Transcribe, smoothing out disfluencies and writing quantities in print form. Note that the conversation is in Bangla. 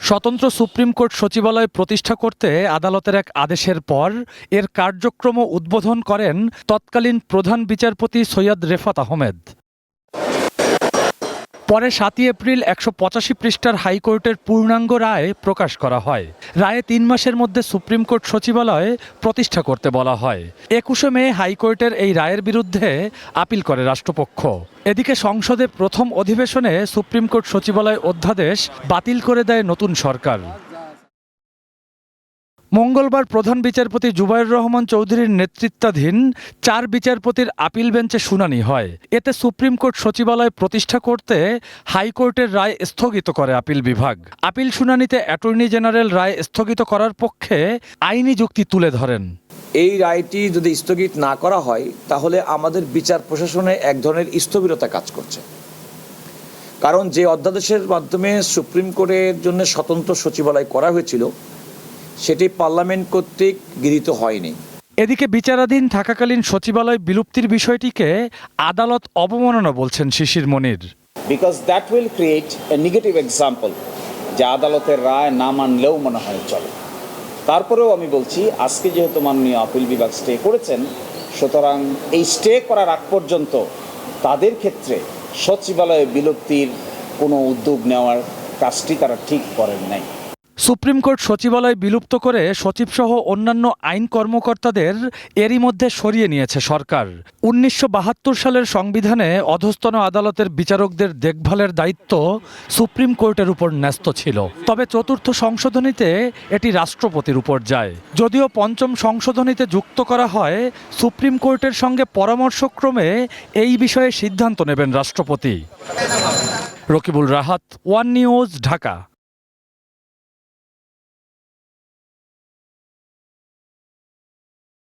স্বতন্ত্র সুপ্রিম কোর্ট সচিবালয় প্রতিষ্ঠা করতে আদালতের এক আদেশের পর এর কার্যক্রম উদ্বোধন করেন তৎকালীন প্রধান বিচারপতি সৈয়দ রেফাত আহমেদ। পরে ৭ই এপ্রিল ১৮৫ পৃষ্ঠার হাইকোর্টের পূর্ণাঙ্গ রায় প্রকাশ করা হয়। রায়ে ৩ মাসের মধ্যে সুপ্রিম কোর্ট সচিবালয় প্রতিষ্ঠা করতে বলা হয়। ২১শে মে হাইকোর্টের এই রায়ের বিরুদ্ধে আপিল করে রাষ্ট্রপক্ষ। এদিকে সংসদে প্রথম অধিবেশনে সুপ্রিম কোর্ট সচিবালয় অধ্যাদেশ বাতিল করে দেয় নতুন সরকার। মঙ্গলবার প্রধান বিচারপতি জুবায়ের রহমান চৌধুরীর নেতৃত্বাধীন ৪ বিচারপতির আপিল বেঞ্চে শুনানি হয়। এতে সুপ্রিম কোর্ট সচিবালয় প্রতিষ্ঠা করতে হাইকোর্টের রায় স্থগিত করে আপিল বিভাগ। আপিল শুনানিতে অ্যাটর্নি জেনারেল রায় স্থগিত করার পক্ষে আইনি যুক্তি তুলে ধরেন। এই রায়টি যদি স্থগিত না করা হয় তাহলে আমাদের বিচার প্রশাসনে এক ধরনের স্থবিরতা কাজ করছে। কারণ যে অধ্যাদেশের মাধ্যমে সুপ্রিম কোর্টের জন্য স্বতন্ত্র সচিবালয় করা হয়েছিল সেটি পার্লামেন্ট কর্তৃক গৃহীত হয়নি। এদিকে বিচারাধীন থাকাকালীন সচিবালয় বিলুপ্তির বিষয়টিকে আদালত অবমাননা বলছেন Shishir Monir. Because that will create a negative example, যে আদালতের রায় না মানলেও মনে হয় চলে। তারপরেও আমি বলছি, আজকে যেহেতু মাননীয় আপিল বিভাগ স্টে করেছেন, সুতরাং এই স্টে করার আগ পর্যন্ত তাদের ক্ষেত্রে সচিবালয় বিলুপ্তির কোনো উদ্যোগ নেওয়ার কাজটি তারা ঠিক করেন নাই। সুপ্রিম কোর্ট সচিবালয় বিলুপ্ত করে সচিবসহ অন্যান্য আইন কর্মকর্তাদের এরই মধ্যে সরিয়ে নিয়েছে সরকার। ১৯৭২ সালের সংবিধানে অধস্তন আদালতের বিচারকদের দেখভালের দায়িত্ব সুপ্রিম কোর্টের উপর ন্যস্ত ছিল। তবে চতুর্থ সংশোধনীতে এটি রাষ্ট্রপতির উপর যায়। যদিও পঞ্চম সংশোধনীতে যুক্ত করা হয় সুপ্রিম কোর্টের সঙ্গে পরামর্শক্রমে এই বিষয়ে সিদ্ধান্ত নেবেন রাষ্ট্রপতি। Rakibul Rahat, one news, Dhaka.